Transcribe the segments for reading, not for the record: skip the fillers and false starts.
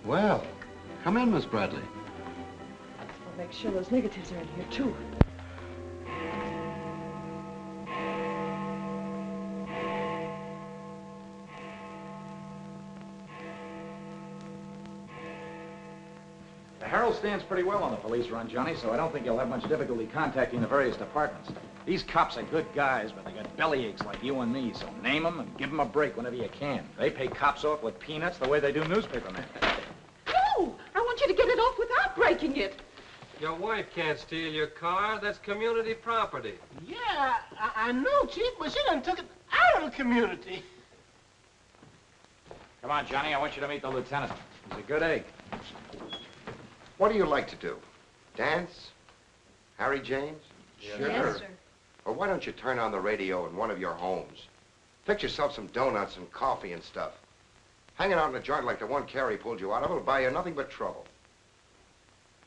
Well, come in, Miss Bradley. I'll make sure those negatives are in here, too. The Herald stands pretty well on the police run, Johnny, so I don't think you'll have much difficulty contacting the various departments. These cops are good guys, but they got bellyaches like you and me, so name them and give them a break whenever you can. They pay cops off with peanuts the way they do newspapermen. No! I want you to get it off without breaking it. Your wife can't steal your car. That's community property. Yeah, I know, Chief, but she done took it out of the community. Come on, Johnny, I want you to meet the lieutenant. He's a good egg. What do you like to do? Dance? Harry James? Sure. Yes, sir. Or why don't you turn on the radio in one of your homes? Fix yourself some donuts and coffee and stuff. Hanging out in a joint like the one Carrie pulled you out of will buy you nothing but trouble.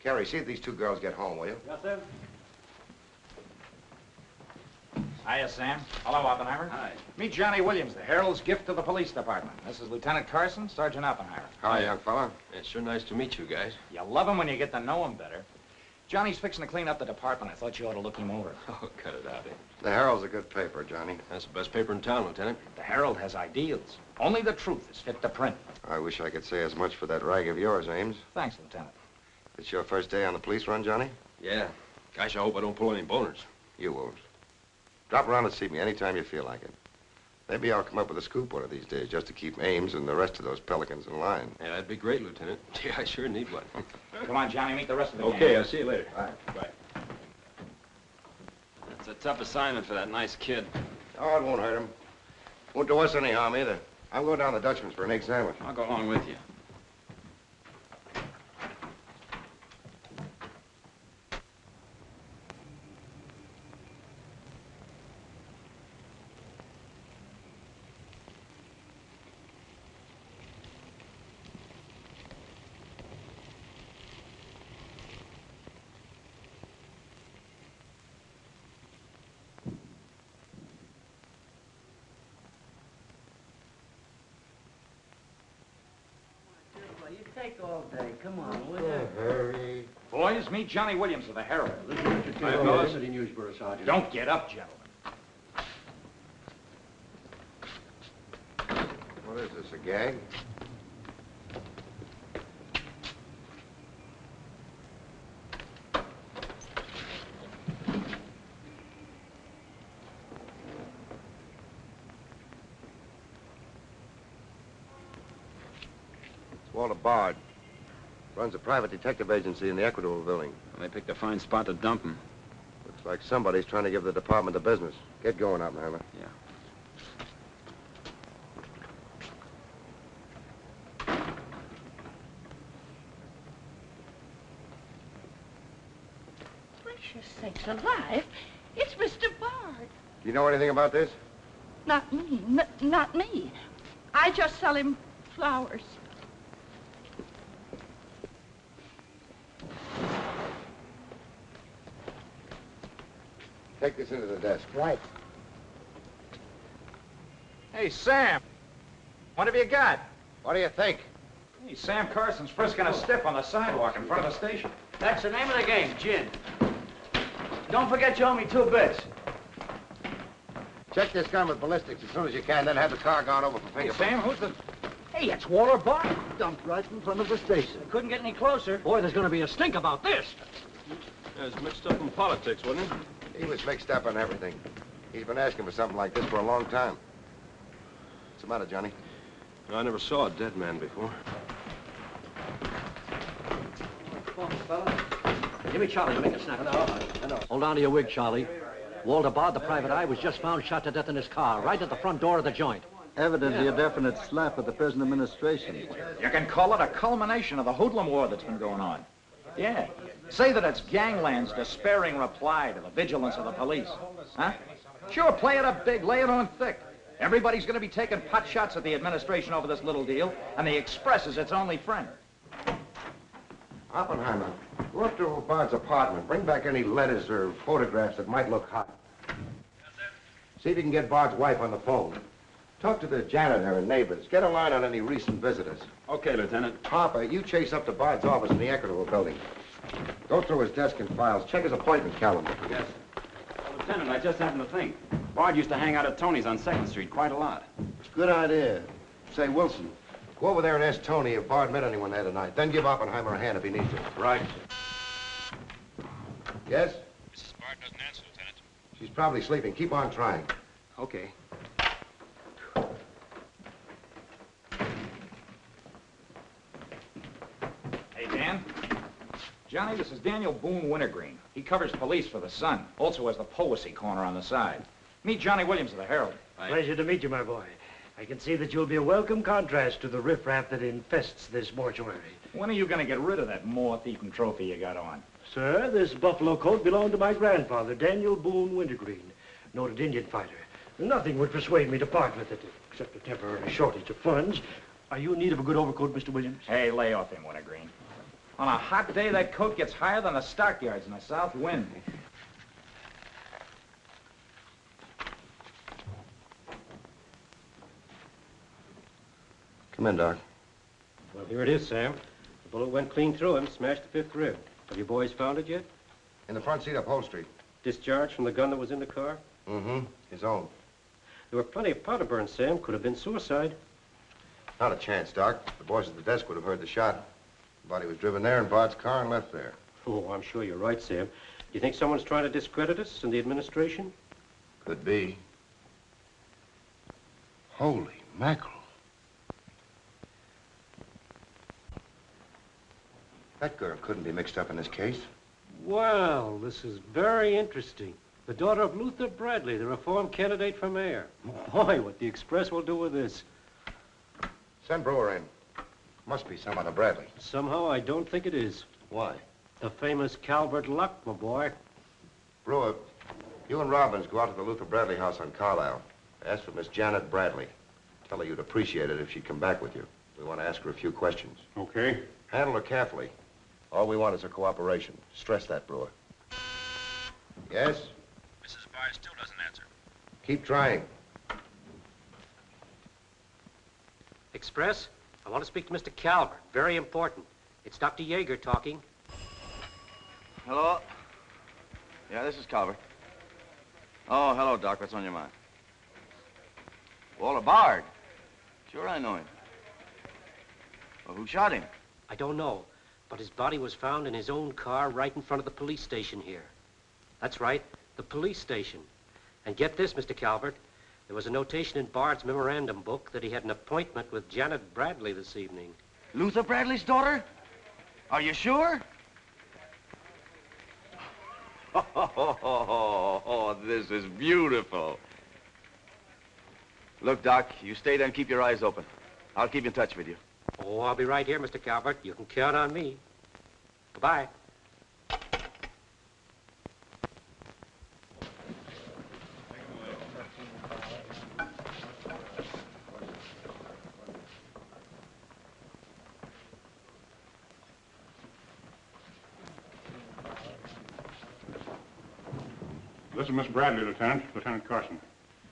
Carrie, see if these two girls get home, will you? Yes, sir. Hiya, Sam. Hello, Oppenheimer. Hi. Meet Johnny Williams, the Herald's gift to the police department. This is Lieutenant Carson, Sergeant Oppenheimer. Hi, young fella. It's sure nice to meet you guys. You love him when you get to know him better. Johnny's fixing to clean up the department. I thought you ought to look him over. Oh, cut it out, eh? The Herald's a good paper, Johnny. That's the best paper in town, Lieutenant. The Herald has ideals. Only the truth is fit to print. I wish I could say as much for that rag of yours, Ames. Thanks, Lieutenant. It's your first day on the police run, Johnny? Yeah. Gosh, I hope I don't pull any boners. You won't. Drop around and see me anytime you feel like it. Maybe I'll come up with a scoop one of these days just to keep Ames and the rest of those pelicans in line. Yeah, that'd be great, Lieutenant. Gee, I sure need one. Come on, Johnny, meet the rest of the gang. Okay, I'll see you later. All right. Bye. It's a tough assignment for that nice kid. Oh, it won't hurt him. Won't do us any harm either. I'm going down to the Dutchman's for an egg sandwich. I'll go along with you. You take all day. Come on, will you? Hurry. Boys, meet Johnny Williams of the Herald. City Newsbureau, Sergeant. Don't get up, gentlemen. What is this, a gag? Walter Bard. Runs a private detective agency in the Equitable building. They picked a fine spot to dump him. Looks like somebody's trying to give the department the business. Get going, Oppenheimer. Yeah. Gracious sakes alive. It's Mr. Bard. Do you know anything about this? Not me. Not me. I just sell him flowers. Take this into the desk. Right. Hey, Sam. What have you got? What do you think? Hey, Sam Carson's frisking a stiff on the sidewalk in front of the station. That's the name of the game, gin. Don't forget you owe me 2 bits. Check this gun with ballistics as soon as you can, then have the car gone over for Hey, fingerprints. Sam, who's the... Hey, it's Walter Bard. Dumped right in front of the station. Couldn't get any closer. Boy, there's gonna be a stink about this. Yeah, it's mixed up in politics, wasn't it? He was mixed up on everything. He's been asking for something like this for a long time. What's the matter, Johnny? I never saw a dead man before. Give me Charlie to make a snap. Hold on to your wig, Charlie. Walter Bard, the private eye, was just found shot to death in his car, right at the front door of the joint. Evidently a definite slap at the present administration. You can call it a culmination of the hoodlum war that's been going on. Yeah. Say that it's gangland's despairing reply to the vigilance of the police. Huh? Sure, play it up big, lay it on thick. Everybody's going to be taking pot shots at the administration over this little deal, and the Express is its only friend. Oppenheimer, go up to Bard's apartment. Bring back any letters or photographs that might look hot. See if you can get Bard's wife on the phone. Talk to the janitor and neighbors. Get a line on any recent visitors. Okay, Lieutenant. Harper, you chase up to Bard's office in the Equitable building. Go through his desk and files. Check his appointment calendar. Yes. Well, Lieutenant, I just happened to think. Bard used to hang out at Tony's on 2nd Street quite a lot. Good idea. Say, Wilson, go over there and ask Tony if Bard met anyone there tonight. Then give Oppenheimer a hand if he needs it. Right. Yes? Mrs. Bard doesn't answer, Lieutenant. She's probably sleeping. Keep on trying. Okay. Hey, Dan. Johnny, this is Daniel Boone Wintergreen. He covers police for the Sun. Also has the policy corner on the side. Meet Johnny Williams of the Herald. Pleasure to meet you, my boy. I can see that you'll be a welcome contrast to the riffraff that infests this mortuary. When are you going to get rid of that moth-eaten trophy you got on? Sir, this buffalo coat belonged to my grandfather, Daniel Boone Wintergreen, noted Indian fighter. Nothing would persuade me to part with it, except a temporary shortage of funds. Are you in need of a good overcoat, Mr. Williams? Hey, lay off him, Wintergreen. On a hot day, that coat gets higher than the stockyards in a south wind. Come in, Doc. Well, here it is, Sam. The bullet went clean through him, smashed the 5th rib. Have you boys found it yet? In the front seat upholstery. Discharged from the gun that was in the car? Mm-hmm. His own. There were plenty of powder burns, Sam. Could have been suicide. Not a chance, Doc. The boys at the desk would have heard the shot. The body was driven there in Bard's car and left there. Oh, I'm sure you're right, Sam. Do you think someone's trying to discredit us in the administration? Could be. Holy mackerel. That girl couldn't be mixed up in this case. Well, this is very interesting. The daughter of Luther Bradley, the reform candidate for mayor. Boy, what the Express will do with this. Send Brewer in. Must be some other Bradley. Somehow, I don't think it is. Why? The famous Calvert Luck, my boy. Brewer, you and Robbins go out to the Luther Bradley house on Carlisle. Ask for Miss Janet Bradley. Tell her you'd appreciate it if she'd come back with you. We want to ask her a few questions. Okay. Handle her carefully. All we want is her cooperation. Stress that, Brewer. Yes? Mrs. Bard still doesn't answer. Keep trying. Express, I want to speak to Mr. Calvert. Very important. It's Dr. Yeager talking. Hello? Yeah, this is Calvert. Oh, hello, Doc. What's on your mind? Walter Bard. Sure, I know him. Well, who shot him? I don't know, but his body was found in his own car right in front of the police station here. That's right, the police station. And get this, Mr. Calvert, there was a notation in Bard's memorandum book that he had an appointment with Janet Bradley this evening. Luther Bradley's daughter? Are you sure? Oh, this is beautiful. Look, Doc, you stay there and keep your eyes open. I'll keep in touch with you. Oh, I'll be right here, Mr. Calvert. You can count on me. Goodbye. This is Miss Bradley, Lieutenant. Lieutenant Carson.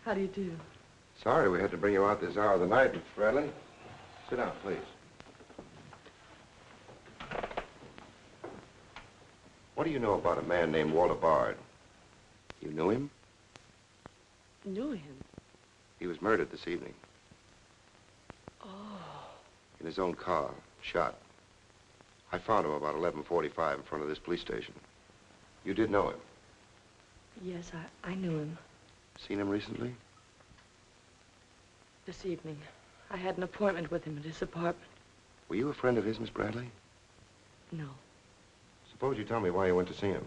How do you do? Sorry we had to bring you out this hour of the night, Miss Bradley. Sit down, please. What do you know about a man named Walter Bard? You knew him? Knew him? He was murdered this evening. Oh. In his own car, shot. I found him about 11:45 in front of this police station. You did know him? Yes, I knew him. Seen him recently? This evening. I had an appointment with him at his apartment. Were you a friend of his, Miss Bradley? No. Suppose you tell me why you went to see him.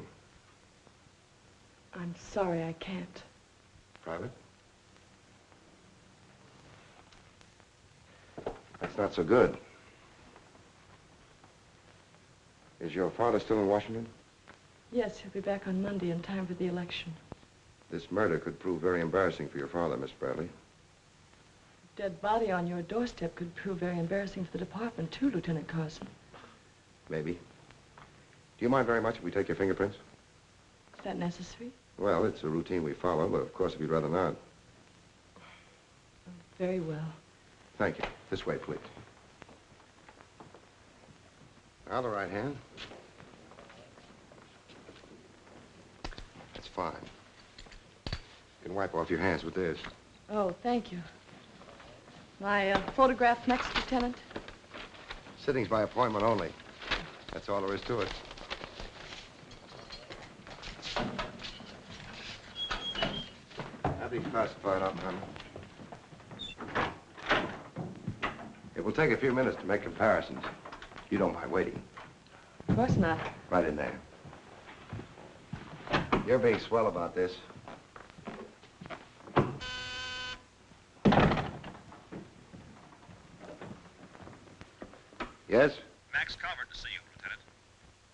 I'm sorry, I can't. Private? That's not so good. Is your father still in Washington? Yes, he'll be back on Monday in time for the election. This murder could prove very embarrassing for your father, Miss Bradley. Dead body on your doorstep could prove very embarrassing for the department, too, Lieutenant Carson. Maybe. Do you mind very much if we take your fingerprints? Is that necessary? Well, it's a routine we follow, but of course if you'd rather not. very well. Thank you. This way, please. Now the right hand. That's fine. You can wipe off your hands with this. Oh, thank you. My photograph next, Lieutenant? Sittings by appointment only. That's all there is to it. That'll be classified up, honey. It will take a few minutes to make comparisons. You don't mind waiting. Of course not. Right in there. You're being swell about this. Yes? Max Calvert to see you, Lieutenant.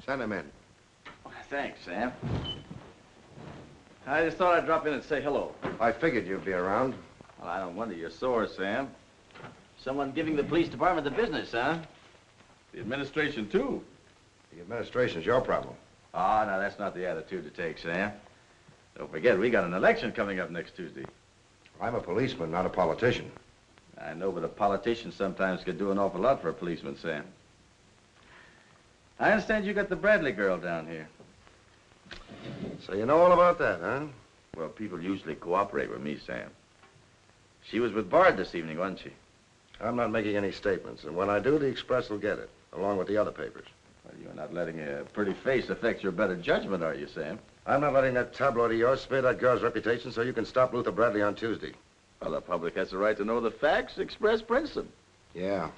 Send him in. Thanks, Sam. I just thought I'd drop in and say hello. I figured you'd be around. Well, I don't wonder you're sore, Sam. Someone giving the police department the business, huh? The administration, too. The administration's your problem. Ah, now that's not the attitude to take, Sam. Don't forget, we got an election coming up next Tuesday. I'm a policeman, not a politician. I know, but a politician sometimes could do an awful lot for a policeman, Sam. I understand you got the Bradley girl down here. So you know all about that, huh? Well, people usually cooperate with me, Sam. She was with Bard this evening, wasn't she? I'm not making any statements, and when I do, the Express will get it, along with the other papers. Well, you're not letting a pretty face affect your better judgment, are you, Sam? I'm not letting that tabloid of yours smear that girl's reputation so you can stop Luther Bradley on Tuesday. Well, the public has the right to know the facts. Express prints them. Yeah.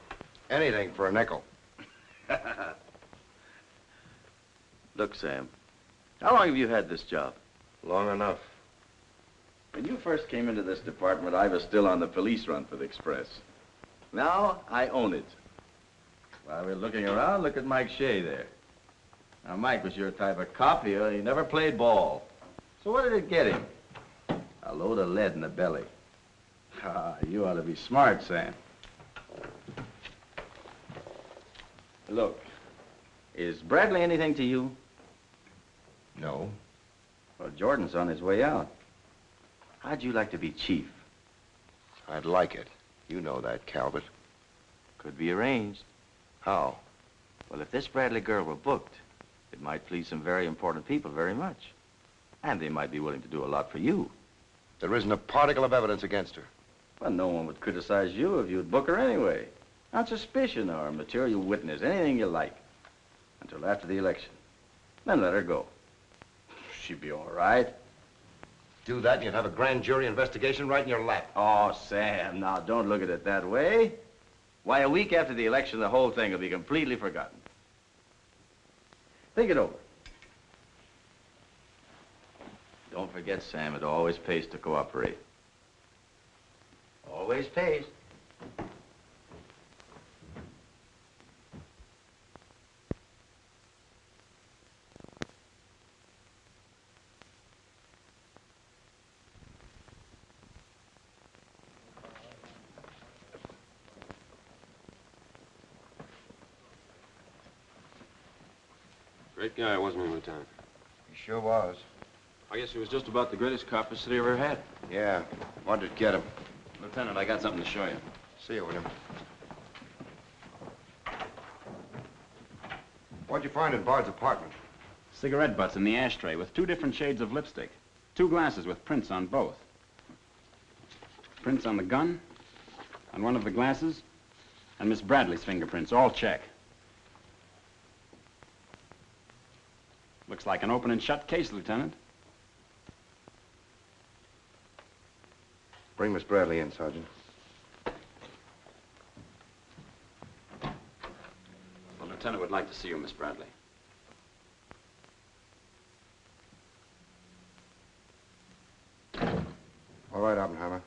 Anything for a nickel. Look, Sam, how long have you had this job? Long enough. When you first came into this department, I was still on the police run for the Express. Now, I own it. While we're looking around, look at Mike Shea there. Now, Mike was your type of cop here. He never played ball. So what did it get him? A load of lead in the belly. Ah, you ought to be smart, Sam. Look, is Bradley anything to you? No. Well, Jordan's on his way out. How'd you like to be chief? I'd like it. You know that, Calvert. Could be arranged. How? Well, if this Bradley girl were booked, it might please some very important people very much. And they might be willing to do a lot for you. There isn't a particle of evidence against her. Well, no one would criticize you if you'd book her anyway. On suspicion or a material witness, anything you like. Until after the election. Then let her go. She'd be all right. Do that and you'd have a grand jury investigation right in your lap. Oh, Sam, now don't look at it that way. Why, a week after the election, the whole thing will be completely forgotten. Think it over. Don't forget, Sam, it always pays to cooperate. Always pays. Great guy, wasn't he, Lieutenant? He sure was. I guess he was just about the greatest cop the city ever had. Yeah. Wanted to get him. Lieutenant, I got something to show you. See you, William. What'd you find in Bard's apartment? Cigarette butts in the ashtray with 2 different shades of lipstick. 2 glasses with prints on both. Prints on the gun, on one of the glasses, and Miss Bradley's fingerprints, all check. Looks like an open and shut case, Lieutenant. Bring Miss Bradley in, Sergeant. The lieutenant would like to see you, Miss Bradley. All right, Oppenheimer.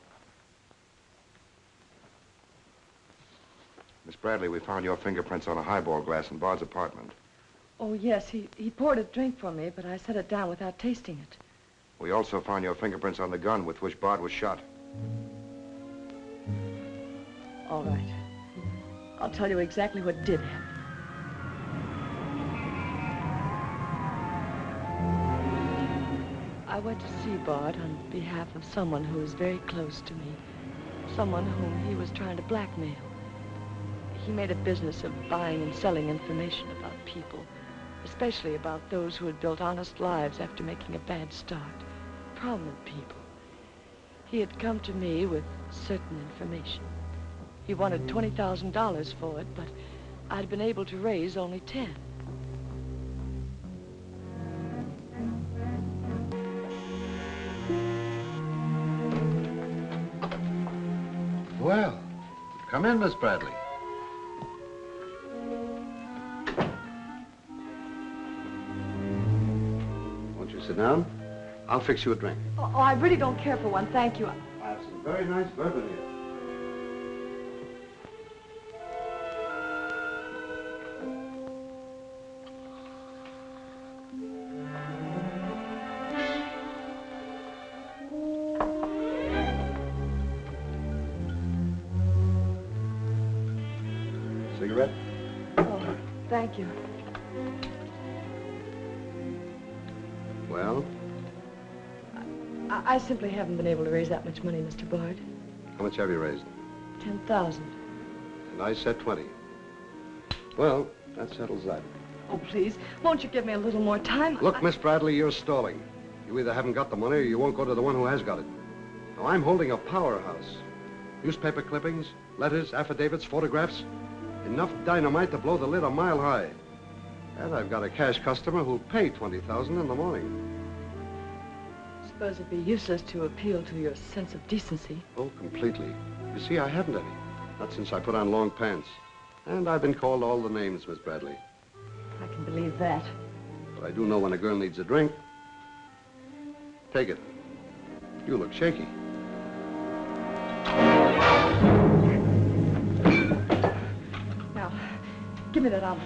Miss Bradley, we found your fingerprints on a highball glass in Bard's apartment. Oh, yes, he poured a drink for me, but I set it down without tasting it. We also found your fingerprints on the gun with which Bard was shot. All right. I'll tell you exactly what did happen. I went to see Bard on behalf of someone who was very close to me. someone whom he was trying to blackmail. He made a business of buying and selling information about people, especially about those who had built honest lives after making a bad start. Prominent people. He had come to me with certain information. He wanted $20,000 for it, but I'd been able to raise only 10. Well, come in, Miss Bradley. Won't you sit down? I'll fix you a drink. Oh, I really don't care for one, thank you. I have some very nice bourbon here. Cigarette? Oh, thank you. Well? I simply haven't been able to raise that much money, Mr. Bard. How much have you raised? 10,000. And I said 20. Well, that settles that. Oh, please, won't you give me a little more time? Look, Miss Bradley, you're stalling. You either haven't got the money or you won't go to the one who has got it. Now, I'm holding a powerhouse. Newspaper clippings, letters, affidavits, photographs. Enough dynamite to blow the lid a mile high. And I've got a cash customer who'll pay $20,000 in the morning. I suppose it'd be useless to appeal to your sense of decency. Oh, completely. You see, I haven't any. Not since I put on long pants. And I've been called all the names, Miss Bradley. I can believe that. But I do know when a girl needs a drink. Take it. You look shaky. Now, give me that envelope.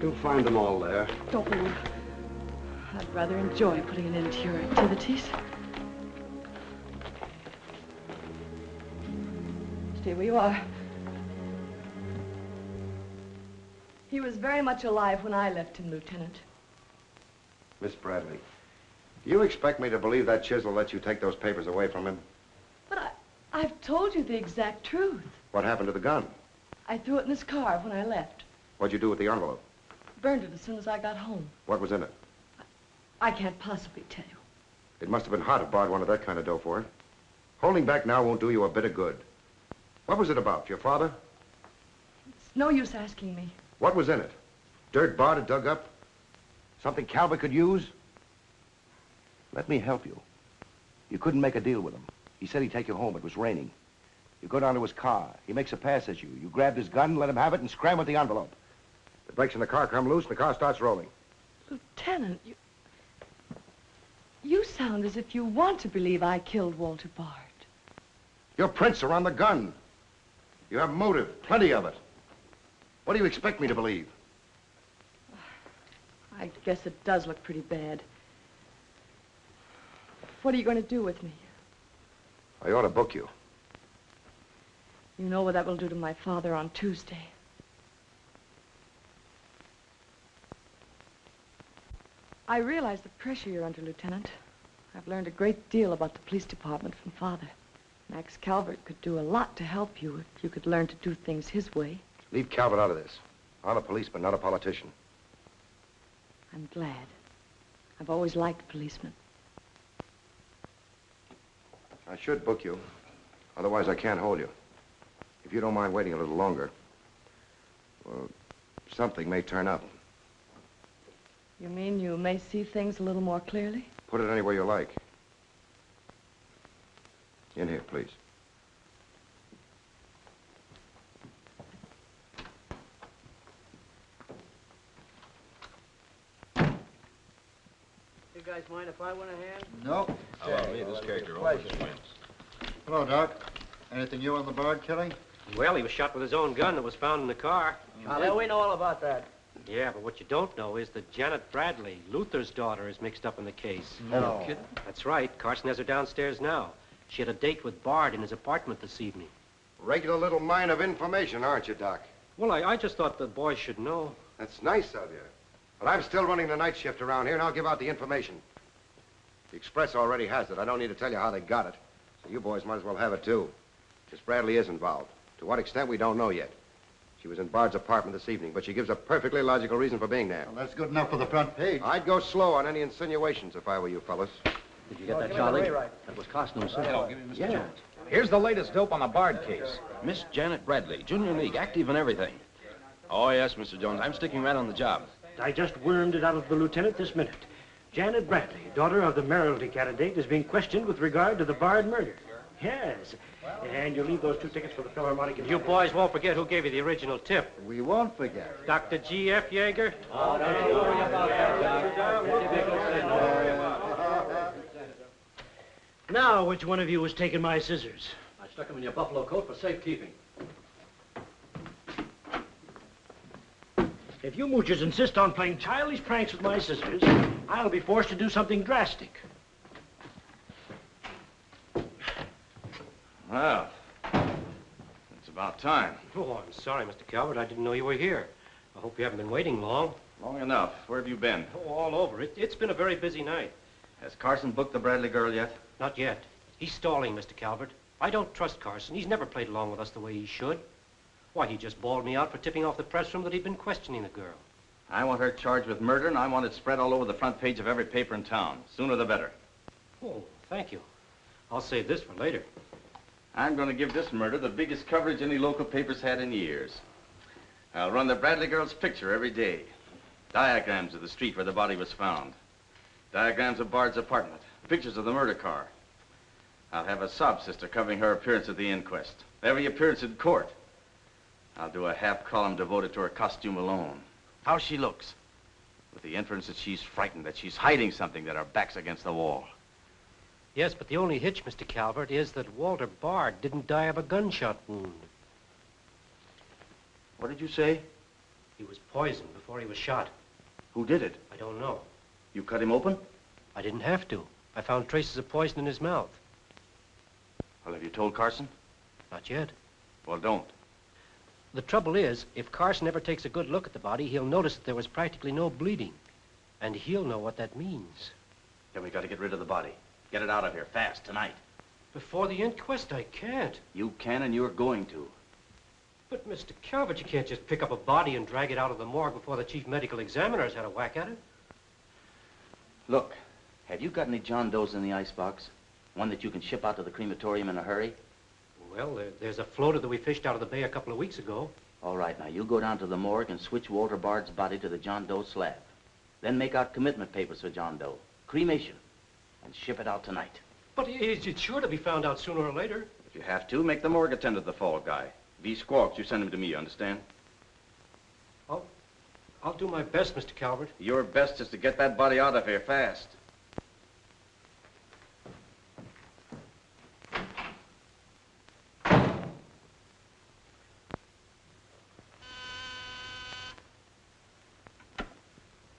You'll find them all there. Don't worry. I'd rather enjoy putting an end to your activities. Stay where you are. He was very much alive when I left him, Lieutenant. Miss Bradley, do you expect me to believe that chisel let you take those papers away from him? But I've told you the exact truth. What happened to the gun? I threw it in his car when I left. What'd you do with the envelope? Burned it as soon as I got home. What was in it? I can't possibly tell you. It must have been hot if Bard wanted that kind of dough for it. Holding back now won't do you a bit of good. What was it about? Your father? It's no use asking me. What was in it? Dirt Bard had dug up? Something Calvert could use? Let me help you. You couldn't make a deal with him. He said he'd take you home. It was raining. You go down to his car. He makes a pass at you. You grabbed his gun, let him have it, and scram with the envelope. The brakes in the car come loose, and the car starts rolling. Lieutenant, you sound as if you want to believe I killed Walter Bard. Your prints are on the gun. You have motive, plenty of it. What do you expect me to believe? I guess it does look pretty bad. What are you going to do with me? I ought to book you. You know what that will do to my father on Tuesday. I realize the pressure you're under, Lieutenant. I've learned a great deal about the police department from Father. Max Calvert could do a lot to help you if you could learn to do things his way. Leave Calvert out of this. I'm a policeman, not a politician. I'm glad. I've always liked policemen. I should book you. Otherwise, I can't hold you. If you don't mind waiting a little longer, well, something may turn up. You mean you may see things a little more clearly? Put it anywhere you like. In here, please. You guys mind if I went a hand? No. Hello, me, this character always wins. Hello, Doc. Anything new on the Bard killing? Well, he was shot with his own gun that was found in the car. Yeah, we know all about that. Yeah, but what you don't know is that Janet Bradley, Luther's daughter, is mixed up in the case. No. Kidding? That's right. Carson has her downstairs now. She had a date with Bard in his apartment this evening. Regular little mine of information, aren't you, Doc? Well, I just thought the boys should know. That's nice of you. But I'm still running the night shift around here, and I'll give out the information. The Express already has it. I don't need to tell you how they got it. So you boys might as well have it, too. Miss Bradley is involved. To what extent, we don't know yet. She was in Bard's apartment this evening, but she gives a perfectly logical reason for being there. Well, that's good enough for the front page. I'd go slow on any insinuations if I were you fellas. Did you get that, Charlie? That was costume, sir. Hello, give me Mr. Yeah. Jones. Here's the latest dope on the Bard case. Miss Janet Bradley, Junior League, active and everything. Oh, yes, Mr. Jones. I'm sticking right on the job. I just wormed it out of the lieutenant this minute. Janet Bradley, daughter of the mayoralty candidate, is being questioned with regard to the Bard murder. Yes. And you'll leave those 2 tickets for the Philharmonic. You boys won't forget who gave you the original tip. We won't forget. Dr. G.F. Yeager? Oh, don't you worry about that, Now, which one of you has taken my scissors? I stuck them in your buffalo coat for safekeeping. If you moochers insist on playing childish pranks with my scissors, I'll be forced to do something drastic. Well, it's about time. Oh, I'm sorry, Mr. Calvert. I didn't know you were here. I hope you haven't been waiting long. Long enough. Where have you been? Oh, all over. It's been a very busy night. Has Carson booked the Bradley girl yet? Not yet. He's stalling, Mr. Calvert. I don't trust Carson. He's never played along with us the way he should. Why, he just bawled me out for tipping off the press room that he'd been questioning the girl. I want her charged with murder, and I want it spread all over the front page of every paper in town. Sooner the better. Oh, thank you. I'll save this for later. I'm going to give this murder the biggest coverage any local paper's had in years. I'll run the Bradley girl's picture every day. Diagrams of the street where the body was found. Diagrams of Bard's apartment. Pictures of the murder car. I'll have a sob sister covering her appearance at the inquest. Every appearance in court. I'll do a half column devoted to her costume alone. How she looks. With the inference that she's frightened, that she's hiding something, that her back's against the wall. Yes, but the only hitch, Mr. Calvert, is that Walter Bard didn't die of a gunshot wound. What did you say? He was poisoned before he was shot. Who did it? I don't know. You cut him open? I didn't have to. I found traces of poison in his mouth. Well, have you told Carson? Not yet. Well, don't. The trouble is, if Carson ever takes a good look at the body, he'll notice that there was practically no bleeding. And he'll know what that means. Then we got to get rid of the body. Get it out of here, fast, tonight. Before the inquest, I can't. You can, and you're going to. But, Mr. Calvert, you can't just pick up a body and drag it out of the morgue before the chief medical examiner's had a whack at it. Look, have you got any John Does in the icebox? One that you can ship out to the crematorium in a hurry? Well, there's a floater that we fished out of the bay a couple of weeks ago. All right, now you go down to the morgue and switch Walter Bard's body to the John Doe slab. Then make out commitment papers for John Doe. Cremation. And ship it out tonight. But it's sure to be found out sooner or later. If you have to, make the morgue attend to the fall guy. If he squawks, you send him to me, you understand? I'll do my best, Mr. Calvert. Your best is to get that body out of here fast.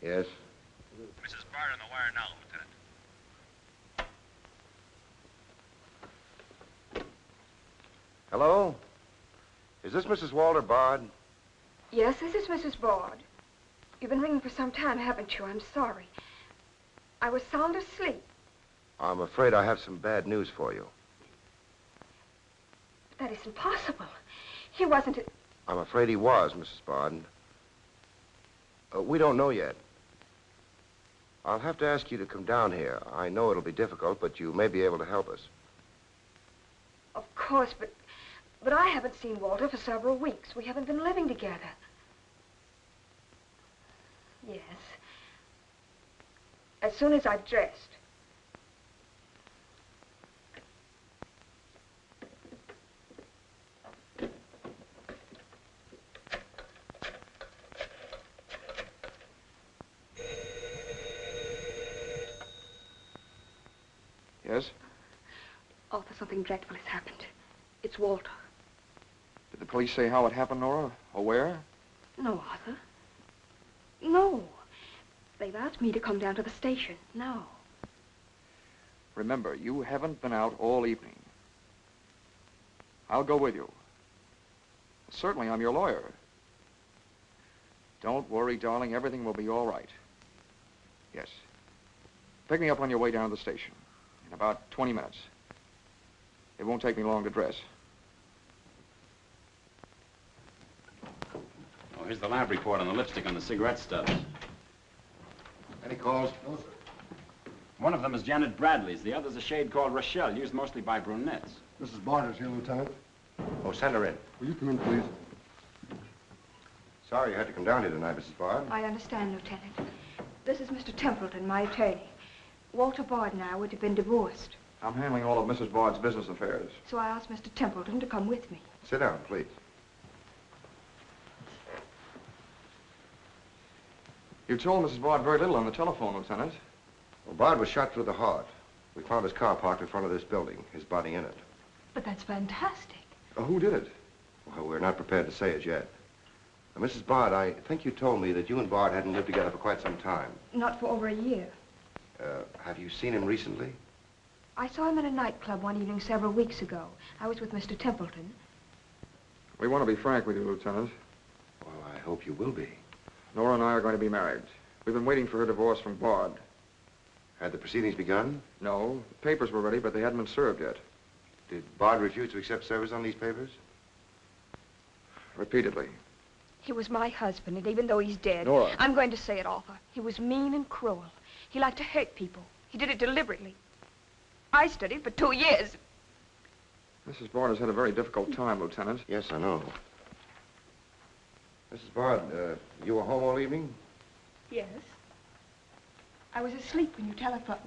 Yes? Mrs. Bard on the wire now, Lieutenant. Hello? Is this Mrs. Walter Bard? Yes, this is Mrs. Bard. You've been ringing for some time, haven't you? I'm sorry. I was sound asleep. I'm afraid I have some bad news for you. But that isn't possible. He wasn't... I'm afraid he was, Mrs. Bard. We don't know yet. I'll have to ask you to come down here. I know it'll be difficult, but you may be able to help us. Of course, but I haven't seen Walter for several weeks. We haven't been living together. Yes. As soon as I've dressed. Yes? Arthur, something dreadful has happened. It's Walter. Did the police say how it happened, Nora? Or where? No, Arthur. No. They've asked me to come down to the station. No. Remember, you haven't been out all evening. I'll go with you. Certainly, I'm your lawyer. Don't worry, darling. Everything will be all right. Yes. Pick me up on your way down to the station. In about 20 minutes. It won't take me long to dress. Oh, here's the lab report on the lipstick and the cigarette stubs. Any calls? No, sir. One of them is Janet Bradley's. The other's a shade called Rochelle, used mostly by brunettes. Mrs. Barter's here, Lieutenant. Oh, send her in. Will you come in, please? Sorry you had to come down here tonight, Mrs. Bard. I understand, Lieutenant. This is Mr. Templeton, my attorney. Walter Bard and I would have been divorced, I'm handling all of Mrs. Bard's business affairs. so I asked Mr. Templeton to come with me. Sit down, please. You told Mrs. Bard very little on the telephone, Lieutenant. Well, Bard was shot through the heart. We found his car parked in front of this building, his body in it. But that's fantastic. Who did it? Well, we're not prepared to say it yet. Now, Mrs. Bard, I think you told me that you and Bard hadn't lived together for quite some time. Not for over a year. Have you seen him recently? I saw him at a nightclub one evening several weeks ago. I was with Mr. Templeton. We want to be frank with you, Lieutenant. Well, I hope you will be. Nora and I are going to be married. We've been waiting for her divorce from Bard. Had the proceedings begun? No. The papers were ready, but they hadn't been served yet. Did Bard refuse to accept service on these papers? Repeatedly. He was my husband, and even though he's dead, Nora. I'm going to say it, Arthur. He was mean and cruel. He liked to hurt people. He did it deliberately. I studied for 2 years. Mrs. Bard has had a very difficult time, Lieutenant. Yes, I know. Mrs. Bard, you were home all evening? Yes. I was asleep when you telephoned.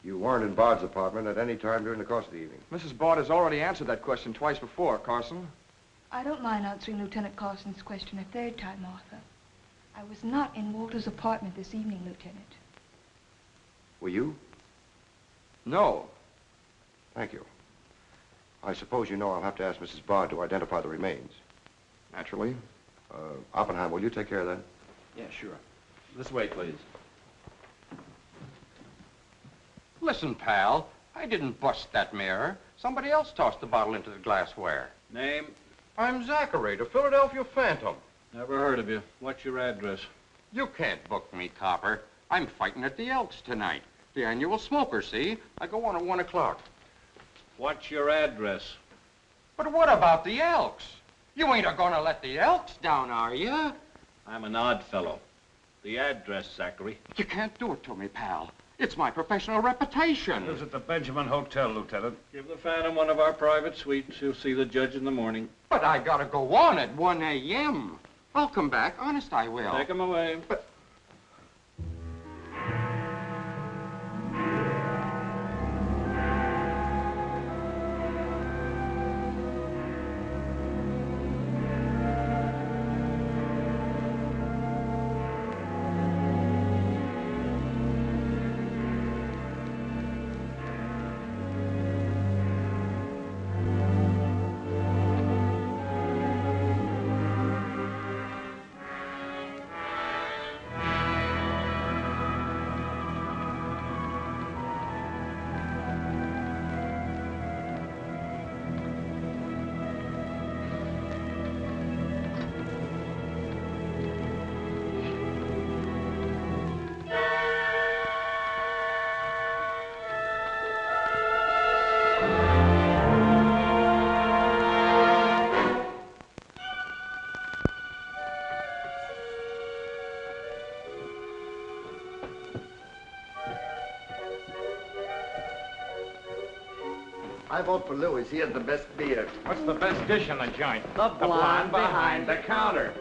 You weren't in Bard's apartment at any time during the course of the evening? Mrs. Bard has already answered that question twice before, Carson. I don't mind answering Lieutenant Carson's question a third time, Arthur. I was not in Walter's apartment this evening, Lieutenant. Were you? No. Thank you. I suppose you know I'll have to ask Mrs. Bard to identify the remains. Naturally. Oppenheim, will you take care of that? Yeah, sure. This way, please. Listen, pal, I didn't bust that mirror. Somebody else tossed the bottle into the glassware. Name? I'm Zachary, the Philadelphia Phantom. Never heard of you. What's your address? You can't book me, copper. I'm fighting at the Elks tonight. The annual smoker, see? I go on at 1 o'clock. What's your address? But what about the Elks? You ain't a-gonna let the Elks down, are you? I'm an odd fellow. The address, Zachary. You can't do it to me, pal. It's my professional reputation. Lives at the Benjamin Hotel, Lieutenant. Give the Phantom one of our private suites. You'll see the judge in the morning. But I gotta go on at 1 a.m. I'll come back. Honest, I will. Take him away. But... I vote for Louis. He has the best beer. What's the best dish in the joint? The blonde behind the counter.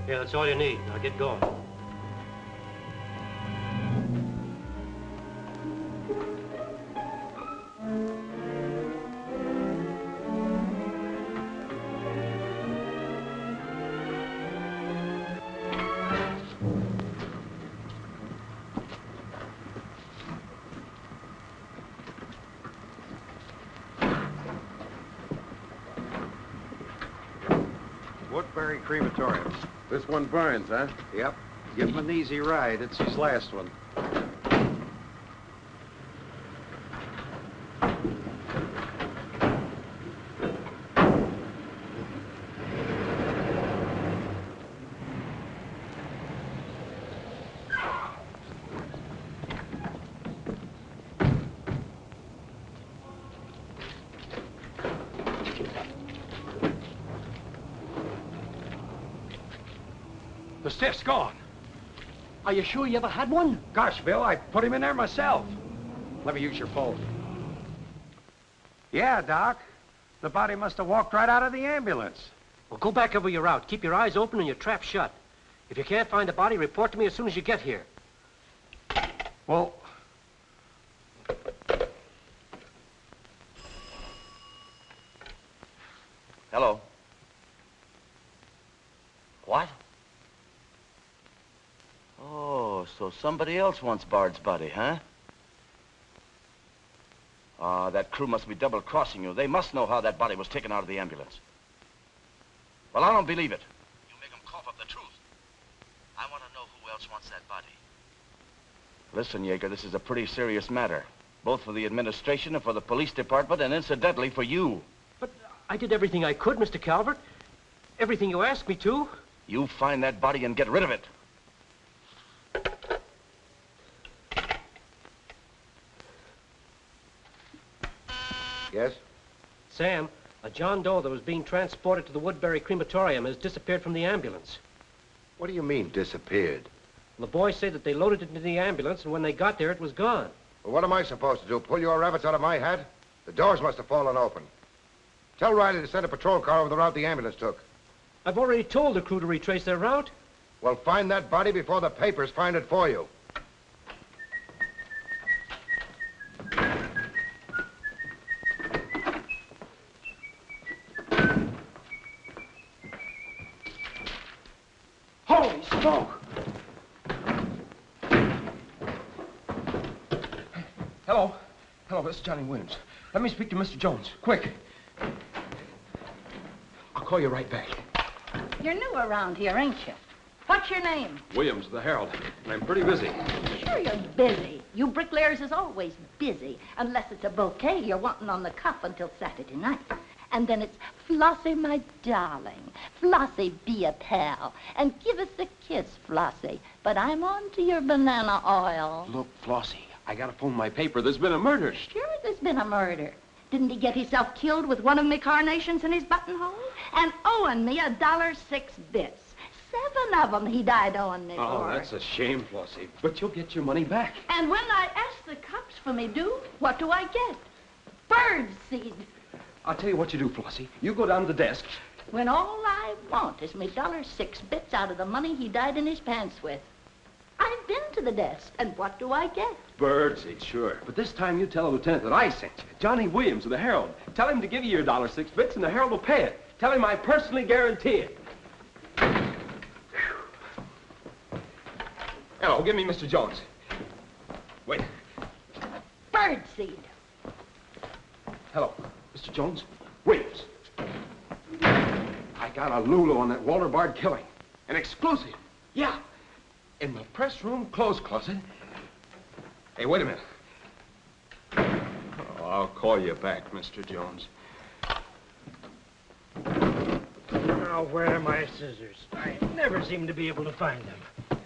Yeah, that's all you need. Now get going. Woodbury Crematorium. This one burns, huh? Yep. Give him an easy ride. It's his last one. The stiff's gone. Are you sure you ever had one? Gosh, Bill, I put him in there myself. Let me use your phone. Yeah, Doc. The body must have walked right out of the ambulance. Well, go back over your route. Keep your eyes open and your trap shut. If you can't find the body, report to me as soon as you get here. Well... Hello. What? Oh, so somebody else wants Bard's body, huh? Ah, that crew must be double-crossing you. They must know how that body was taken out of the ambulance. Well, I don't believe it. You make them cough up the truth. I want to know who else wants that body. Listen, Yeager, this is a pretty serious matter. Both for the administration and for the police department, and incidentally for you. But I did everything I could, Mr. Calvert. Everything you asked me to. You find that body and get rid of it. Yes? Sam, a John Doe that was being transported to the Woodbury Crematorium has disappeared from the ambulance. What do you mean, disappeared? The boys say that they loaded it into the ambulance, and when they got there, it was gone. Well, what am I supposed to do? Pull your rabbits out of my hat? The doors must have fallen open. Tell Riley to send a patrol car over the route the ambulance took. I've already told the crew to retrace their route. Well, find that body before the papers find it for you. Holy smoke! Hello. Hello, this is Johnny Williams. Let me speak to Mr. Jones. Quick. I'll call you right back. You're new around here, ain't you? What's your name? Williams, the Herald. And I'm pretty busy. Sure you're busy. You bricklayers is always busy. Unless it's a bouquet you're wanting on the cuff until Saturday night. And then it's, Flossie, my darling. Flossie, be a pal. And give us a kiss, Flossie. But I'm on to your banana oil. Look, Flossie, I gotta phone my paper. There's been a murder. Sure there's been a murder. Didn't he get himself killed with one of me carnations in his buttonhole? And owing me $1.06 bits. 7 of them he died owing me Oh, for. that's a shame, Flossie. But you'll get your money back. And when I ask the cops for me due, what do I get? Bird seed. I'll tell you what you do, Flossie. You go down to the desk. When all I want is me $1.06 bits out of the money he died in his pants with. I've been to the desk, and what do I get? Birdseed, sure. But this time you tell the lieutenant that I sent you. Johnny Williams of the Herald. Tell him to give you your $1.06 bits, and the Herald will pay it. Tell him I personally guarantee it. Hello, give me Mr. Jones. Wait. Birdseed. Hello, Mr. Jones. Williams. I got a Lulu on that Walter Bard killing. An exclusive. Yeah. In the press room clothes closet. Hey, wait a minute. Oh, I'll call you back, Mr. Jones. Now, where are my scissors? I never seem to be able to find them.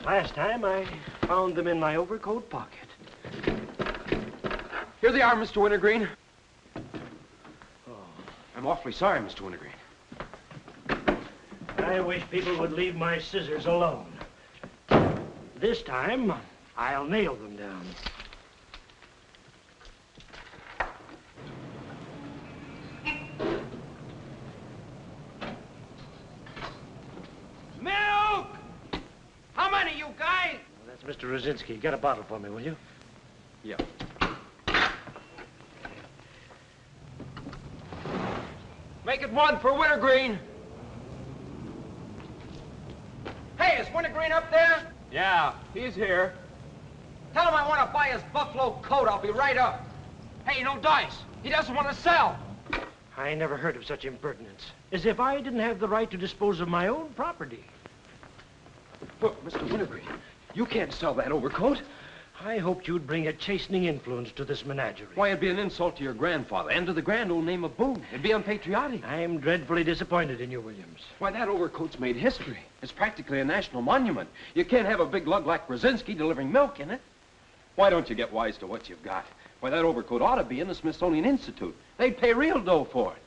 Last time, I found them in my overcoat pocket. Here they are, Mr. Wintergreen. Oh, I'm awfully sorry, Mr. Wintergreen. I wish people would leave my scissors alone. This time, I'll nail them down. Mr. Rosinski, get a bottle for me, will you? Yeah. Make it one for Wintergreen. Hey, is Wintergreen up there? Yeah, he's here. Tell him I want to buy his buffalo coat. I'll be right up. Hey, no dice. He doesn't want to sell. I never heard of such impertinence. As if I didn't have the right to dispose of my own property. Look, Mr. Wintergreen, you can't sell that overcoat. I hoped you'd bring a chastening influence to this menagerie. Why, it'd be an insult to your grandfather and to the grand old name of Boone. It'd be unpatriotic. I'm dreadfully disappointed in you, Williams. Why, that overcoat's made history. It's practically a national monument. You can't have a big lug like Brzezinski delivering milk in it. Why don't you get wise to what you've got? Why, that overcoat ought to be in the Smithsonian Institute. They'd pay real dough for it.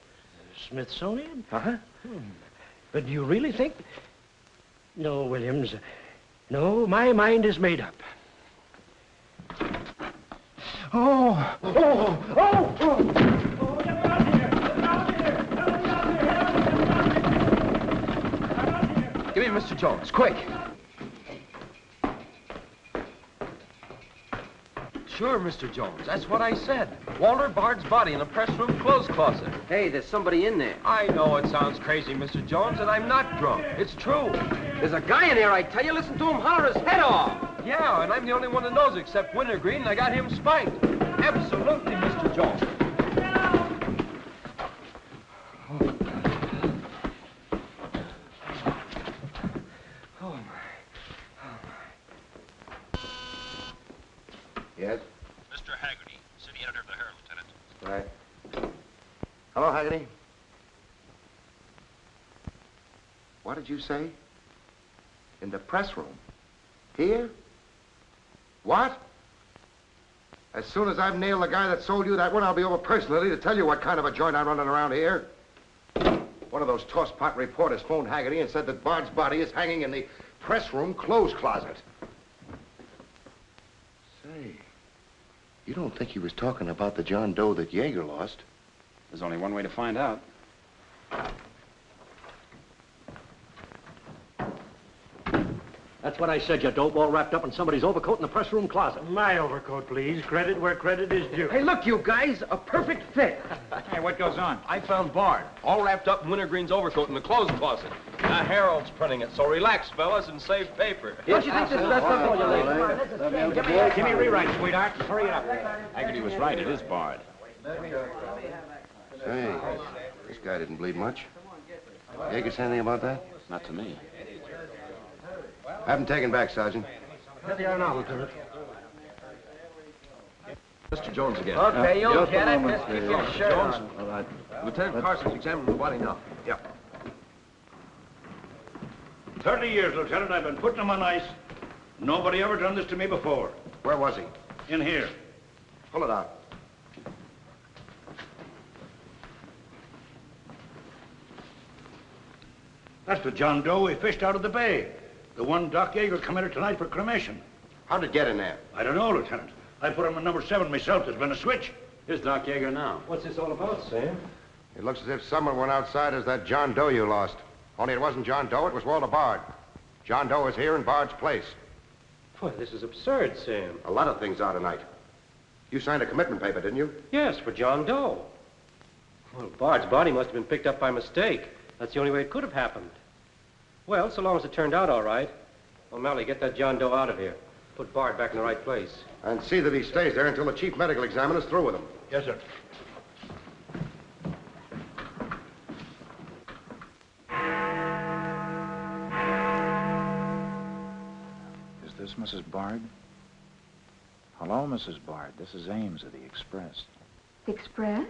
Smithsonian? Uh-huh. But do you really think... No, Williams. No, my mind is made up. Oh! Oh! Oh! Oh! Get me out of here! Get me out of here! Get me out of here! Give me Mr. Jones, quick. Sure, Mr. Jones. That's what I said. Walter Bard's body in a press room clothes closet. Hey, there's somebody in there. I know it sounds crazy, Mr. Jones, and I'm not drunk. It's true. There's a guy in there, I tell you. Listen to him holler his head off. Yeah, and I'm the only one that knows except Wintergreen, and I got him spiked. Absolutely, Mr. Jones. Oh, my. Yes? Mr. Haggerty, city editor of the Herald, Lieutenant. Right. Hello, Haggerty. What did you say? In the press room? Here? What? As soon as I've nailed the guy that sold you that one, I'll be over personally to tell you what kind of a joint I'm running around here. One of those tosspot reporters phoned Haggerty and said that Bard's body is hanging in the press room clothes closet. Say, you don't think he was talking about the John Doe that Yeager lost? There's only one way to find out. That's what I said, you dope, all wrapped up in somebody's overcoat in the press room closet. My overcoat, please. Credit where credit is due. Hey, look, you guys. A perfect fit. Hey, what goes on? I found Bard, all wrapped up in Wintergreen's overcoat in the clothes closet. The Herald's printing it, so relax, fellas, and save paper. Don't you think this is best up all you ladies? Give me a rewrite, sweetheart. Hurry it up. Haggerty was right. It is Bard. Say, this guy didn't bleed much. Yeager say anything about that? Not to me. Have him taken back, Sergeant. Here they are now, Lieutenant. Mr. Jones again. Okay, you'll get it. Just keep your shirt Jones. on. All right. Lieutenant Carson's examining the body now. Yeah. 30 years, Lieutenant, I've been putting him on ice. Nobody ever done this to me before. Where was he? In here. Pull it out. That's the John Doe we fished out of the bay. The one Doc Yeager committed tonight for cremation. How'd it get in there? I don't know, Lieutenant. I put him in number 7 myself. There's been a switch. Here's Doc Yeager now. What's this all about, Sam? It looks as if someone went outside as that John Doe you lost. Only it wasn't John Doe, it was Walter Bard. John Doe is here in Bard's place. Boy, this is absurd, Sam. A lot of things are tonight. You signed a commitment paper, didn't you? Yes, for John Doe. Well, Bard's body must have been picked up by mistake. That's the only way it could have happened. Well, so long as it turned out all right. O'Malley, get that John Doe out of here. Put Bard back in the right place. And see that he stays there until the chief medical examiner's through with him. Yes, sir. Is this Mrs. Bard? Hello, Mrs. Bard. This is Ames of the Express. The Express?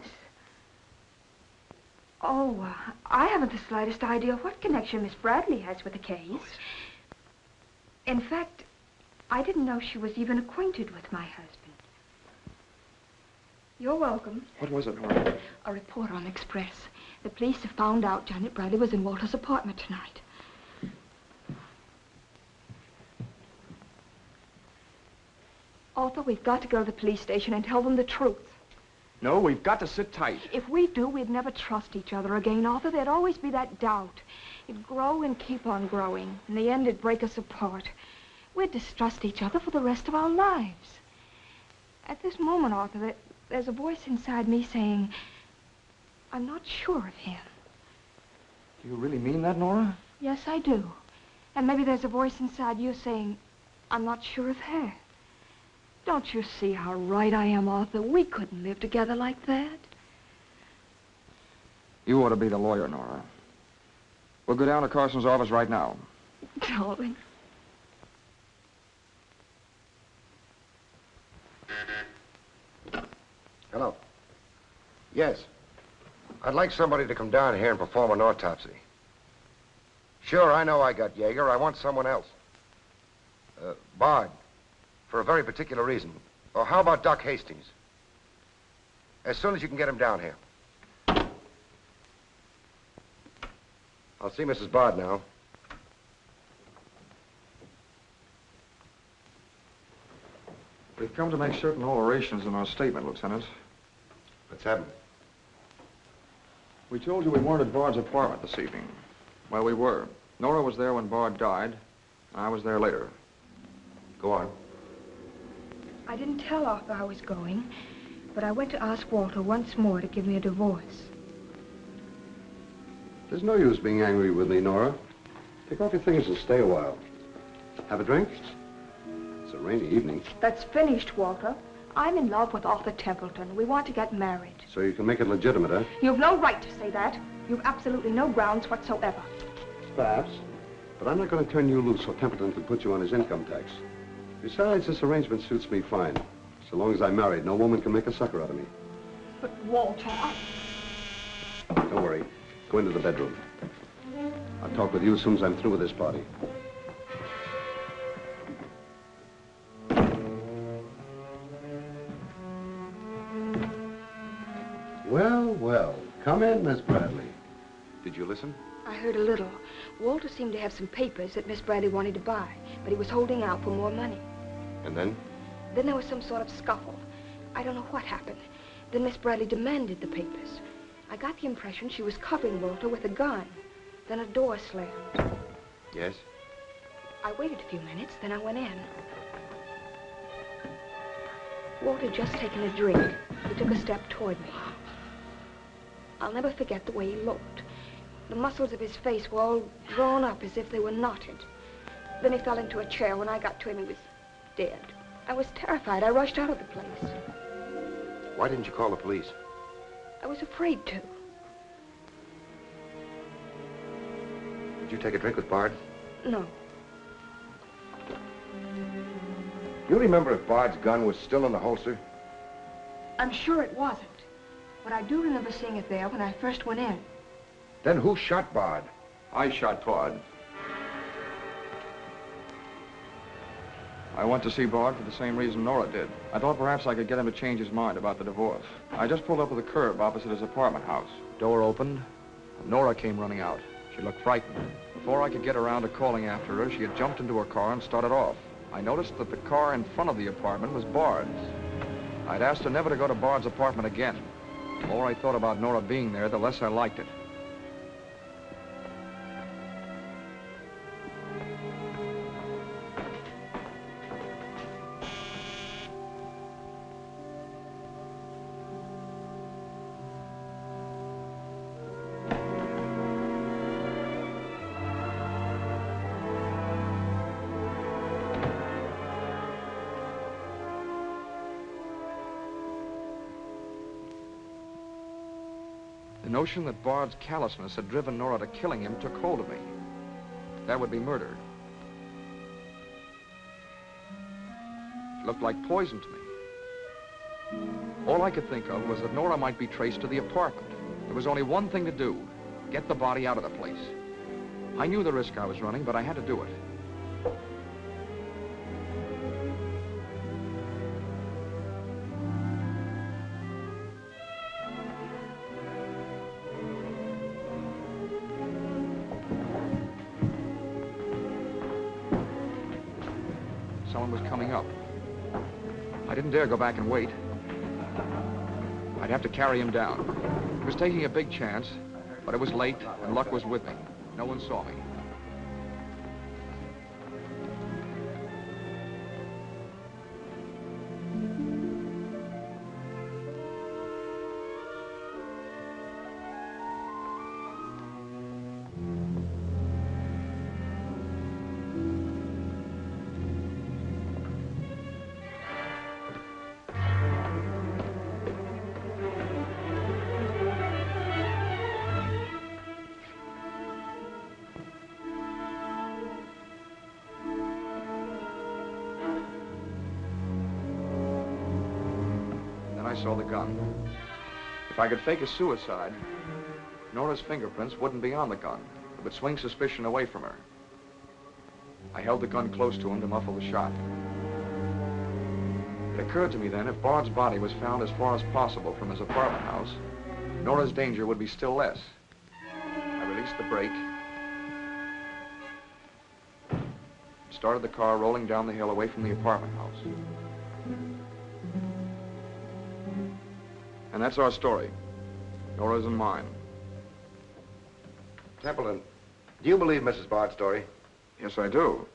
Oh, I haven't the slightest idea what connection Miss Bradley has with the case. In fact, I didn't know she was even acquainted with my husband. You're welcome. What was it, Nora? A report on Express. The police have found out Janet Bradley was in Walter's apartment tonight. Arthur, we've got to go to the police station and tell them the truth. No, we've got to sit tight. If we do, we'd never trust each other again, Arthur. There'd always be that doubt. It'd grow and keep on growing. In the end, it'd break us apart. We'd distrust each other for the rest of our lives. At this moment, Arthur, there's a voice inside me saying, I'm not sure of him. Do you really mean that, Nora? Yes, I do. And maybe there's a voice inside you saying, I'm not sure of her. Don't you see how right I am, Arthur? We couldn't live together like that. You ought to be the lawyer, Nora. We'll go down to Carson's office right now. Darling. Hello. Yes. I'd like somebody to come down here and perform an autopsy. Sure, I know I got Yeager. I want someone else. Bard. For a very particular reason. Or how about Doc Hastings? As soon as you can get him down here. I'll see Mrs. Bard now. We've come to make certain alterations in our statement, Lieutenant. What's happened? We told you we weren't at Bard's apartment this evening. Well, we were. Nora was there when Bard died. I was there later. Go on. I didn't tell Arthur I was going, but I went to ask Walter once more to give me a divorce. There's no use being angry with me, Nora. Take off your things and stay a while. Have a drink? It's a rainy evening. That's finished, Walter. I'm in love with Arthur Templeton. We want to get married. So you can make it legitimate, huh? You've no right to say that. You've absolutely no grounds whatsoever. Perhaps. But I'm not going to turn you loose so Templeton can put you on his income tax. Besides, this arrangement suits me fine. So long as I'm married, no woman can make a sucker out of me. But, Walter, Don't worry. Go into the bedroom. I'll talk with you as soon as I'm through with this party. Well, well. Come in, Miss Bradley. Did you listen? I heard a little. Walter seemed to have some papers that Miss Bradley wanted to buy, but he was holding out for more money. And then? Then there was some sort of scuffle. I don't know what happened. Then Miss Bradley demanded the papers. I got the impression she was covering Walter with a gun. Then a door slammed. Yes? I waited a few minutes, then I went in. Walter had just taken a drink. He took a step toward me. I'll never forget the way he looked. The muscles of his face were all drawn up as if they were knotted. Then he fell into a chair. When I got to him, he was dead. I was terrified. I rushed out of the place. Why didn't you call the police? I was afraid to. Did you take a drink with Bard? No. You remember if Bard's gun was still in the holster? I'm sure it wasn't. But I do remember seeing it there when I first went in. Then who shot Bard? I shot Bard. I went to see Bard for the same reason Nora did. I thought perhaps I could get him to change his mind about the divorce. I just pulled up at the curb opposite his apartment house. Door opened, and Nora came running out. She looked frightened. Before I could get around to calling after her, she had jumped into her car and started off. I noticed that the car in front of the apartment was Bard's. I'd asked her never to go to Bard's apartment again. The more I thought about Nora being there, the less I liked it. The notion that Bard's callousness had driven Nora to killing him took hold of me. That would be murder. It looked like poison to me. All I could think of was that Nora might be traced to the apartment. There was only one thing to do: get the body out of the place. I knew the risk I was running, but I had to do it. Someone was coming up. I didn't dare go back and wait. I'd have to carry him down. I was taking a big chance, but it was late, and luck was with me. No one saw me. saw the gun. If I could fake a suicide, Nora's fingerprints wouldn't be on the gun. It would swing suspicion away from her. I held the gun close to him to muffle the shot. It occurred to me then, if Bard's body was found as far as possible from his apartment house, Nora's danger would be still less. I released the brake, started the car rolling down the hill away from the apartment house. And that's our story. Nora's and mine. Templeton, do you believe Mrs. Bard's story? Yes, I do.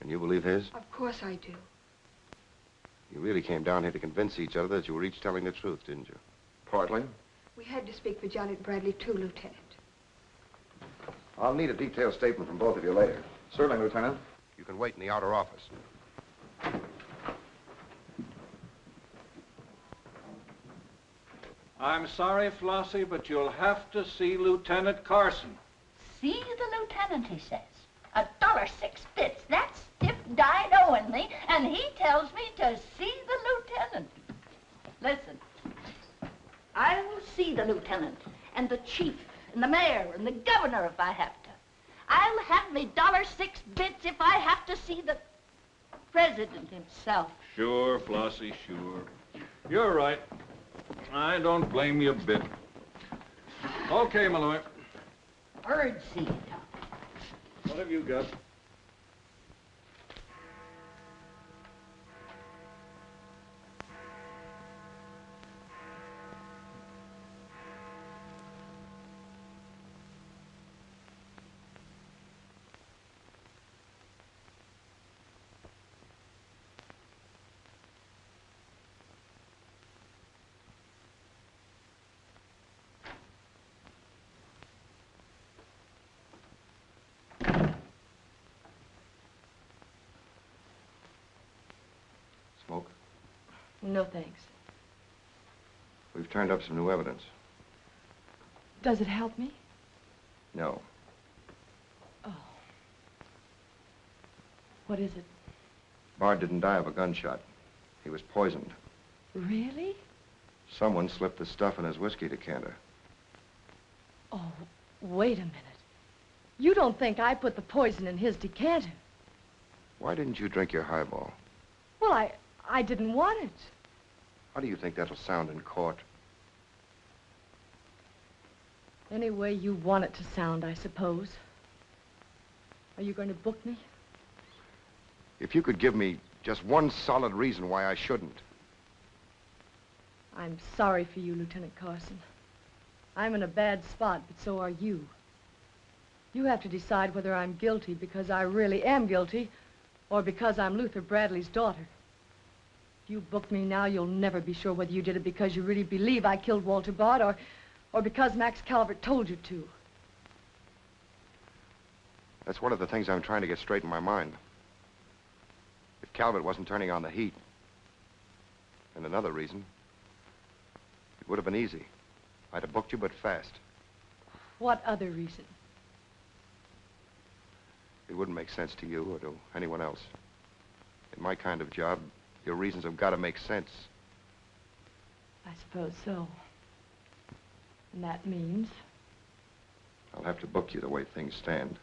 And you believe his? Of course I do. You really came down here to convince each other that you were each telling the truth, didn't you? Partly. We had to speak for Janet Bradley, too, Lieutenant. I'll need a detailed statement from both of you later. Certainly, Lieutenant. You can wait in the outer office. I'm sorry, Flossie, but you'll have to see Lieutenant Carson. See the lieutenant, he says. $1.06. That's stiff dino-ing and he tells me to see the lieutenant. Listen, I will see the lieutenant and the chief and the mayor and the governor if I have to. I'll have me $1.06 if I have to see the president himself. Sure, Flossie, sure. You're right. I don't blame you a bit. Okay, Malloy. Birdseed. What have you got? Smoke? No, thanks. We've turned up some new evidence. Does it help me? No. Oh. What is it? Bard didn't die of a gunshot. He was poisoned. Really? Someone slipped the stuff in his whiskey decanter. Oh, wait a minute. You don't think I put the poison in his decanter? Why didn't you drink your highball? Well, I didn't want it. How do you think that'll sound in court? Any way you want it to sound, I suppose. Are you going to book me? If you could give me just one solid reason why I shouldn't. I'm sorry for you, Lieutenant Carson. I'm in a bad spot, but so are you. You have to decide whether I'm guilty because I really am guilty or because I'm Luther Bradley's daughter. If you book me now, you'll never be sure whether you did it because you really believe I killed Walter Bard or because Max Calvert told you to. That's one of the things I'm trying to get straight in my mind. If Calvert wasn't turning on the heat. And another reason, it would have been easy. I'd have booked you, but fast. What other reason? It wouldn't make sense to you or to anyone else. In my kind of job, your reasons have got to make sense. I suppose so. And that means? I'll have to book you the way things stand.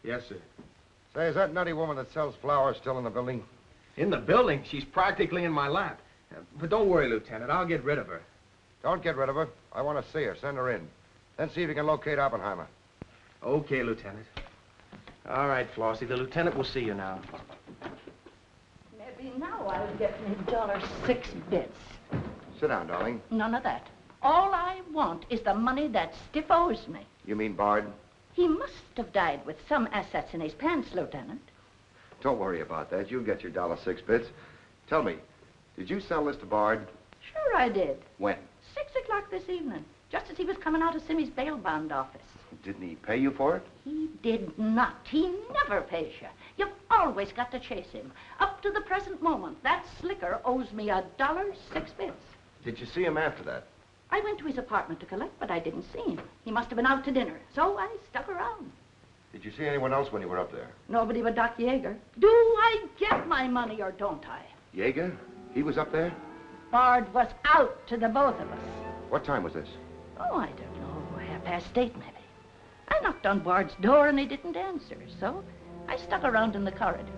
Yes, sir. Say, is that nutty woman that sells flowers still in the building? In the building? She's practically in my lap. But don't worry, Lieutenant. I'll get rid of her. Don't get rid of her. I want to see her. Send her in. Then see if you can locate Oppenheimer. Okay, Lieutenant. All right, Flossie, the lieutenant will see you now. Maybe now I'll get me $6. Sit down, darling. None of that. All I want is the money that Stiff owes me. You mean Bard? He must have died with some assets in his pants, Lieutenant. Don't worry about that. You'll get your $6. Tell me, did you sell this to Bard? Sure I did. When? 6 o'clock this evening, just as he was coming out of Simmy's bail bond office. Didn't he pay you for it? He did not. He never pays you. You've always got to chase him. Up to the present moment, that slicker owes me $6. Did you see him after that? I went to his apartment to collect, but I didn't see him. He must have been out to dinner, so I stuck around. Did you see anyone else when you were up there? Nobody but Doc Yeager. Do I get my money or don't I? Yeager? He was up there? Bard was out to the both of us. What time was this? Oh, I don't know, 8:30 maybe. I knocked on Bard's door and he didn't answer, so I stuck around in the corridor.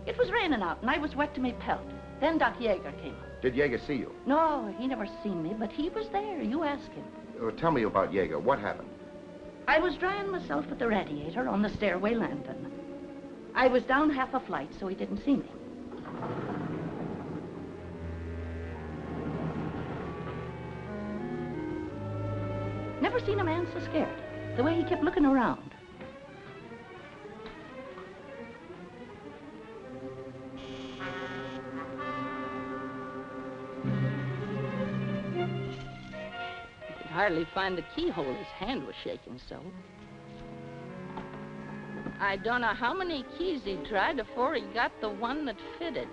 It was raining out and I was wet to me pelt. Then Doc Yeager came up. Did Yeager see you? No, he never seen me, but he was there. You ask him. Tell me about Yeager. What happened? I was drying myself at the radiator on the stairway landing. I was down half a flight, so he didn't see me. Never seen a man so scared. The way he kept looking around. Hardly find the keyhole. His hand was shaking so. I don't know how many keys he tried before he got the one that fitted.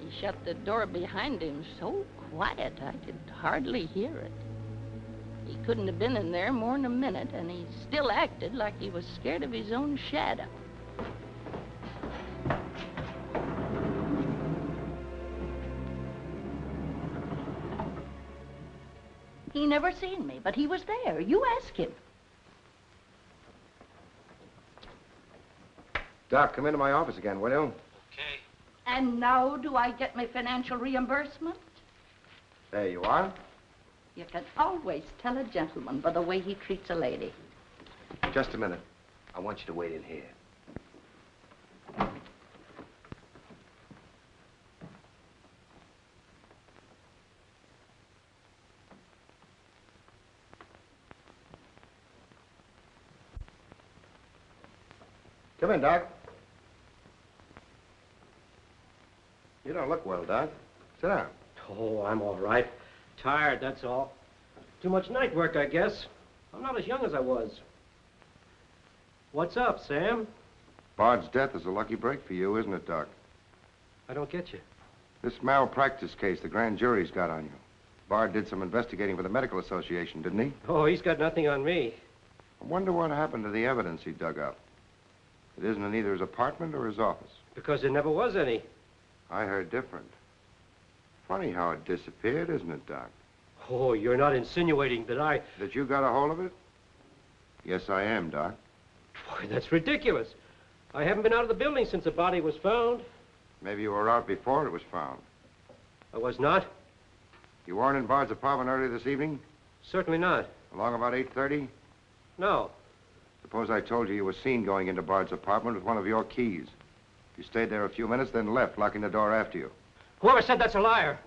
He shut the door behind him so quiet I could hardly hear it. He couldn't have been in there more than a minute, and he still acted like he was scared of his own shadow. He never seen me, but he was there. You ask him. Doc, come into my office again, will you? Okay. And now do I get my financial reimbursement? There you are. You can always tell a gentleman by the way he treats a lady. Just a minute. I want you to wait in here. Come in, Doc. You don't look well, Doc. Sit down. Oh, I'm all right. Tired, that's all. Too much night work, I guess. I'm not as young as I was. What's up, Sam? Bard's death is a lucky break for you, isn't it, Doc? I don't get you. This malpractice case the grand jury's got on you. Bard did some investigating for the Medical Association, didn't he? Oh, he's got nothing on me. I wonder what happened to the evidence he dug up. It isn't in either his apartment or his office. Because there never was any. I heard different. Funny how it disappeared, isn't it, Doc? Oh, you're not insinuating that I... That you got a hold of it? Yes, I am, Doc. Boy, that's ridiculous. I haven't been out of the building since the body was found. Maybe you were out before it was found. I was not? You weren't in Bard's apartment earlier this evening? Certainly not. Along about 8:30? No. Suppose I told you you were seen going into Bard's apartment with one of your keys. You stayed there a few minutes, then left, locking the door after you. Whoever said that's a liar.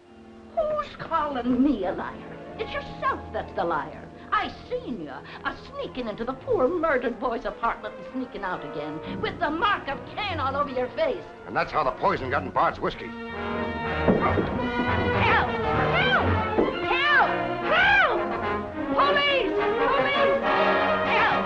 Who's calling me a liar? It's yourself that's the liar. I seen you sneaking into the poor murdered boy's apartment and sneaking out again with the mark of Cain all over your face. And that's how the poison got in Bard's whiskey. Help! Help! Help! Help! Police! Police! Help!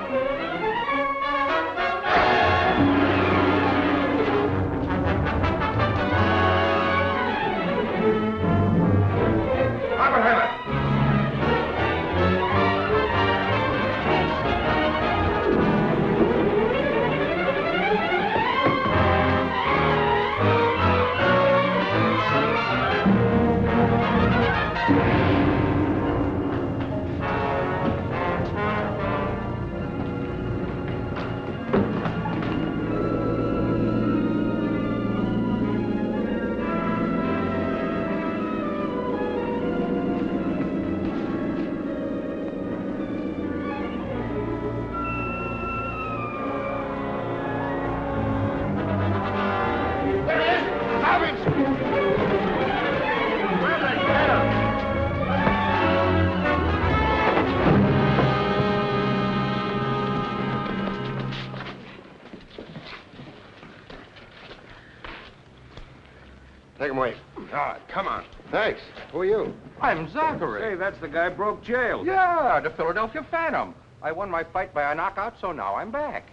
Take him away. God, come on. Thanks. Who are you? I'm Zachary. Hey, that's the guy broke jail. Yeah, the Philadelphia Phantom. I won my fight by a knockout, so now I'm back.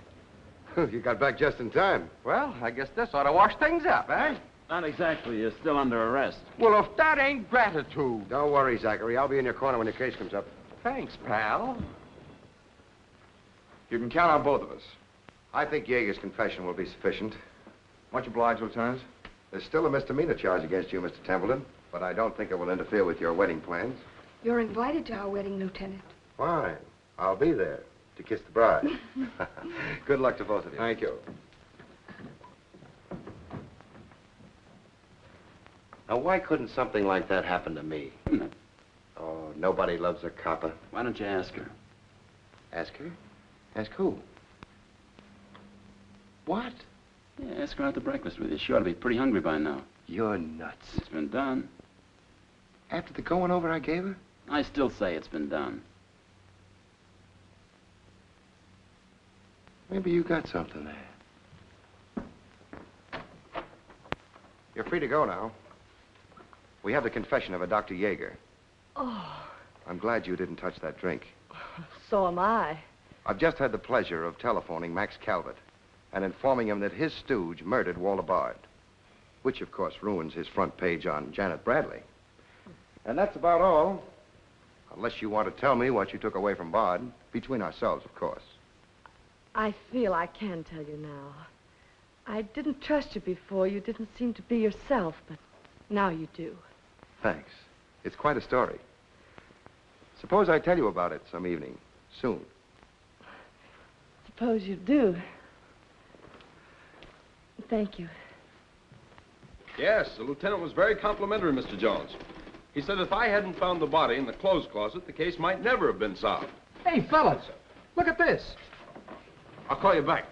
You got back just in time. Well, I guess this ought to wash things up, eh? Not exactly. You're still under arrest. Well, if that ain't gratitude. Don't worry, Zachary. I'll be in your corner when your case comes up. Thanks, pal. You can count on both of us. I think Yeager's confession will be sufficient. Much obliged, Lieutenant. There's still a misdemeanor charge against you, Mr. Templeton, but I don't think it will interfere with your wedding plans. You're invited to our wedding, Lieutenant. Fine. I'll be there to kiss the bride. Good luck to both of you. Thank you. Now, why couldn't something like that happen to me? Oh, nobody loves a copper. Why don't you ask her? Ask her? Ask who? What? Yeah, ask her out to breakfast with you. She ought to be pretty hungry by now. You're nuts. It's been done. After the going over I gave her? I still say it's been done. Maybe you got something there. You're free to go now. We have the confession of a Dr. Yeager. Oh, I'm glad you didn't touch that drink. so am I. I've just had the pleasure of telephoning Max Calvert and informing him that his stooge murdered Walter Bard, which, of course, ruins his front page on Janet Bradley. And that's about all, unless you want to tell me what you took away from Bard, between ourselves, of course. I feel I can tell you now. I didn't trust you before. You didn't seem to be yourself, but now you do. Thanks. It's quite a story. Suppose I tell you about it some evening, soon. Suppose you do. Thank you. Yes, the lieutenant was very complimentary, Mr. Jones. He said if I hadn't found the body in the clothes closet, the case might never have been solved. Hey, fellas, look at this. I'll call you back.